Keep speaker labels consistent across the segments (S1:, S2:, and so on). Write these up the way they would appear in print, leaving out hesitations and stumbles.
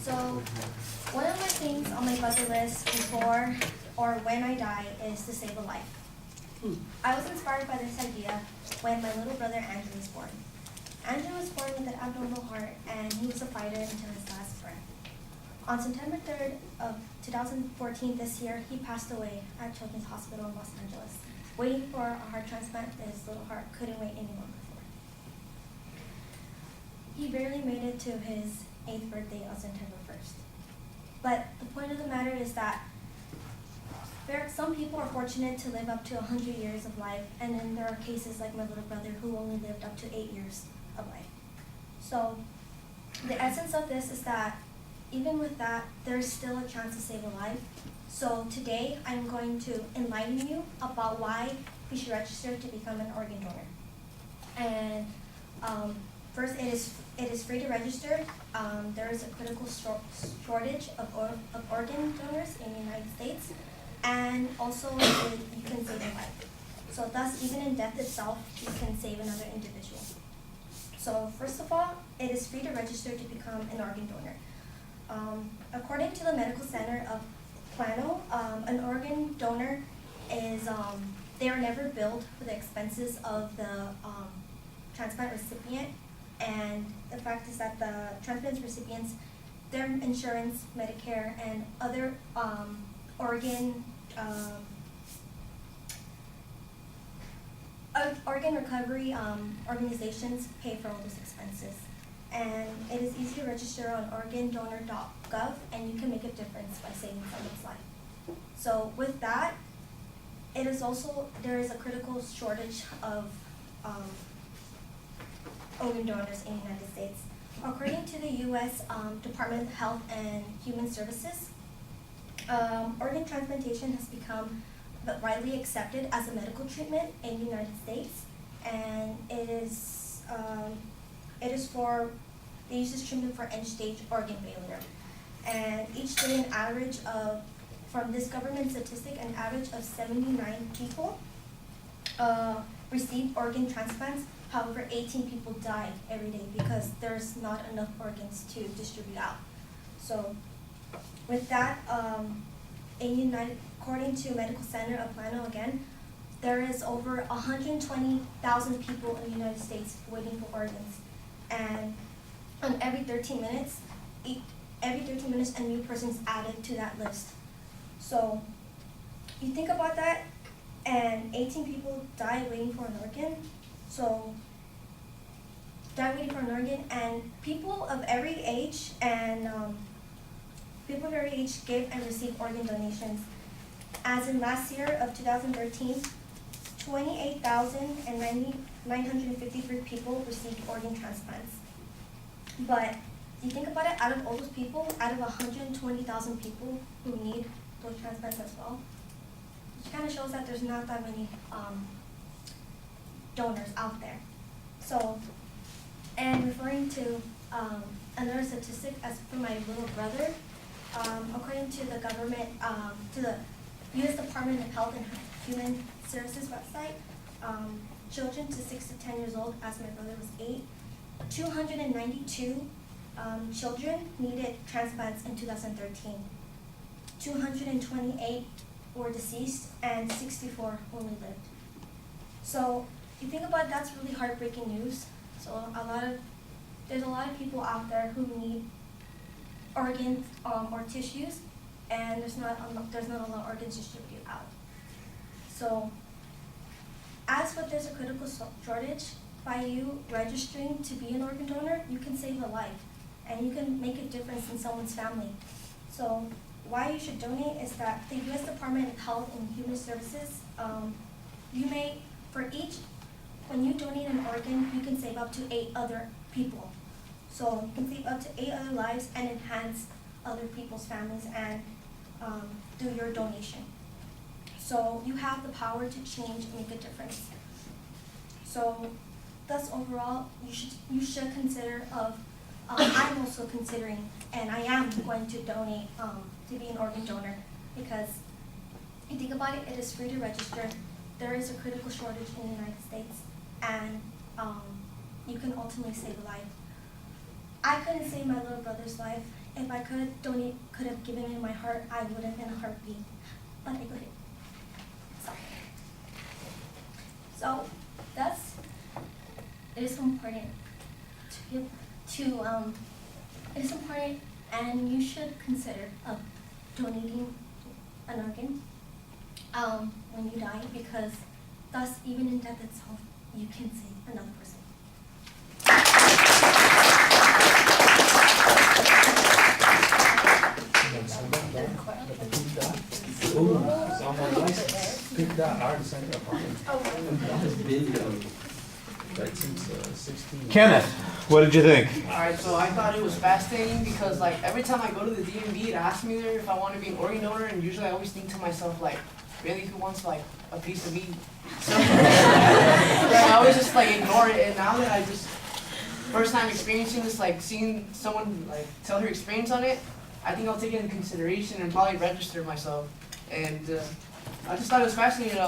S1: So, one of my things on my bucket list before or when I die is to save a life. I was inspired by this idea when my little brother Andrew was born. Andrew was born with an abnormal heart, and he was a fighter until his last breath. On September 3rd of 2014, this year, he passed away at Children's Hospital in Los Angeles, waiting for a heart transplant that his little heart couldn't wait any longer for. He barely made it to his 8th birthday on September 1st. But the point of the matter is that some people are fortunate to live up to 100 years of life, and then there are cases like my little brother who only lived up to 8 years of life. So the essence of this is that even with that, there's still a chance to save a life. So today, I'm going to enlighten you about why you should register to become an organ donor. And first, it is free to register. There is a critical shortage of organ donors in the United States, and also you can save a life. So thus, even in death itself, you can save another individual. So first of all, it is free to register to become an organ donor. According to the Medical Center of Plano, an organ donor is, they are never billed for the expenses of the transplant recipient, and the fact is that the transplant recipients, their insurance, Medicare, and other organ recovery organizations pay for all those expenses. And it is easy to register on organdonor.gov, and you can make a difference by saving someone's life. So with that, there is a critical shortage of organ donors in the United States. According to the U.S. Department of Health and Human Services, organ transplantation has become widely accepted as a medical treatment in the United States, and they use this treatment for end-stage organ failure. And each day, an average of, from this government statistic, an average of 79 people receive organ transplants. However, 18 people die every day because there's not enough organs to distribute out. So with that, according to Medical Center of Plano again, there is over 120,000 people in the United States waiting for organs. And on every 13 minutes, a new person is added to that list. So you think about that, and 18 people die waiting for an organ. So and people of every age give and receive organ donations. As in last year of 2013, 28,953 people received organ transplants. But you think about it, out of all those people, out of 120,000 people who need those transplants as well, it kind of shows that there's not that many donors out there. So, and referring to another statistic as for my little brother, according to the government, to the U.S. Department of Health and Human Services website, children to 6 to 10 years old, as my brother was 8, 292 children needed transplants in 2013. 228 were deceased, and 64 only lived. So you think about it, that's really heartbreaking news. So there's a lot of people out there who need organs or tissues, and there's not a lot of organs distributed out. So as with there's a critical shortage, by you registering to be an organ donor, you can save a life, and you can make a difference in someone's family. So why you should donate is that the U.S. Department of Health and Human Services, when you donate an organ, you can save up to 8 other people. So you can save up to 8 other lives and enhance other people's families and through your donation. So you have the power to change and make a difference. So thus overall, you should consider I'm also considering, and I am going to donate to be an organ donor, because you think about it, it is free to register. There is a critical shortage in the United States, and you can ultimately save a life. I couldn't save my little brother's life if I could have given in my heart, I would have in a heartbeat, but I couldn't. Sorry. So it is important it is important, and you should consider donating an organ when you die, because thus, even in death itself, you can save another person.
S2: Kenneth, what did you think?
S3: Alright, so I thought it was fascinating because like every time I go to the DMV, it asks me there if I want to be an organ donor, and usually I always think to myself like, really, who wants like a piece of me? So I always just like ignore it, and now that I just first time experiencing this, like seeing someone like tell her experience on it, I think I'll take it into consideration and probably register myself. And I just thought it was fascinating.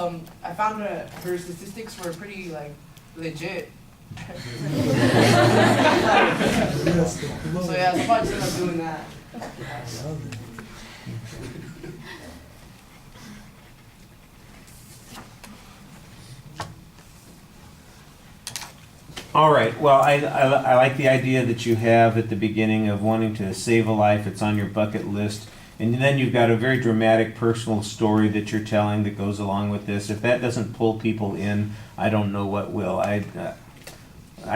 S3: I found her statistics were pretty like legit. So yeah, I'll probably end up doing that.
S2: All right, well, I like the idea that you have at the beginning of wanting to save a life. It's on your bucket list. And then you've got a very dramatic personal story that you're telling that goes along with this. If that doesn't pull people in, I don't know what will. I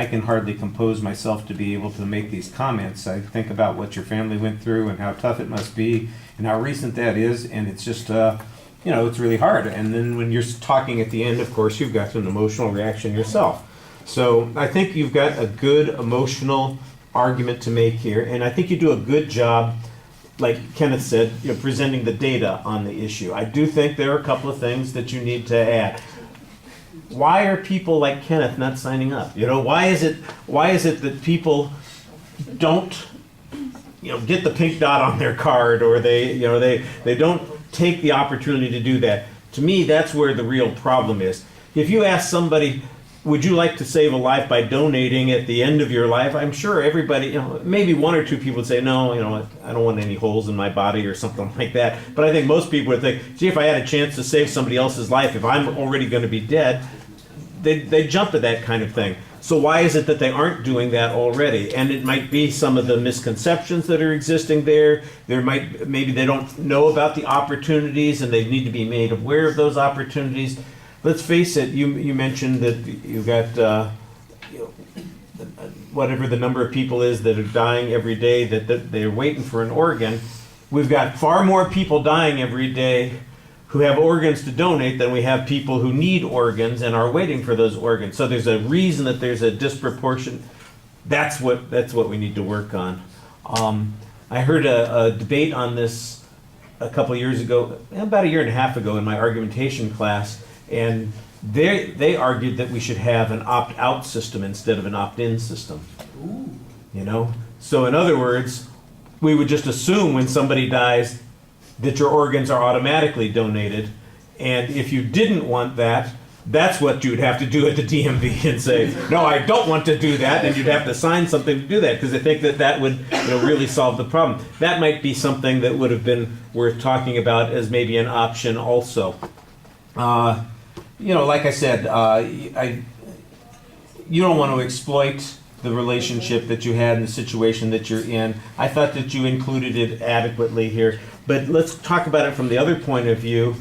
S2: can hardly compose myself to be able to make these comments. I think about what your family went through and how tough it must be and how recent that is, and it's just, it's really hard. And then when you're talking at the end, of course, you've got an emotional reaction yourself. So I think you've got a good emotional argument to make here, and I think you do a good job, like Kenneth said, presenting the data on the issue. I do think there are a couple of things that you need to add. Why are people like Kenneth not signing up? Why is it that people don't get the pink dot on their card, or they don't take the opportunity to do that? To me, that's where the real problem is. If you ask somebody, would you like to save a life by donating at the end of your life? I'm sure everybody, maybe one or two people would say, no, I don't want any holes in my body or something like that. But I think most people would think, gee, if I had a chance to save somebody else's life, if I'm already going to be dead, they jump at that kind of thing. So why is it that they aren't doing that already? And it might be some of the misconceptions that are existing there. Maybe they don't know about the opportunities and they need to be made aware of those opportunities. Let's face it, you mentioned that you've got whatever the number of people is that are dying every day, that they're waiting for an organ. We've got far more people dying every day who have organs to donate than we have people who need organs and are waiting for those organs. So there's a reason that there's a disproportion. That's what we need to work on. I heard a debate on this a couple years ago, about a year and a half ago in my argumentation class, and they argued that we should have an opt-out system instead of an opt-in system. Ooh. So in other words, we would just assume when somebody dies that your organs are automatically donated, and if you didn't want that, that's what you would have to do at the DMV and say, no, I don't want to do that, and you'd have to sign something to do that, because I think that would really solve the problem. That might be something that would have been worth talking about as maybe an option also. Like I said, you don't want to exploit the relationship that you had and the situation that you're in. I thought that you included it adequately here. But let's talk about it from the other point of view.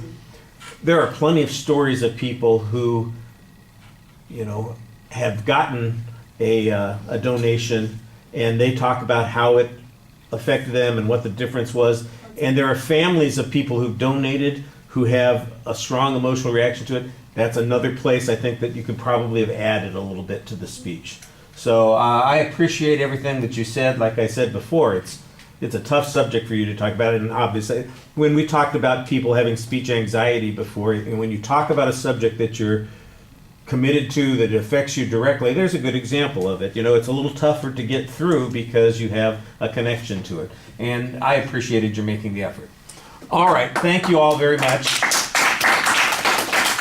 S2: There are plenty of stories of people who, have gotten a donation, and they talk about how it affected them and what the difference was. And there are families of people who've donated who have a strong emotional reaction to it. That's another place I think that you could probably have added a little bit to the speech. So I appreciate everything that you said. Like I said before, it's a tough subject for you to talk about it, and obviously when we talked about people having speech anxiety before, and when you talk about a subject that you're committed to, that affects you directly, there's a good example of it. It's a little tougher to get through because you have a connection to it, and I appreciated your making the effort. All right, thank you all very much.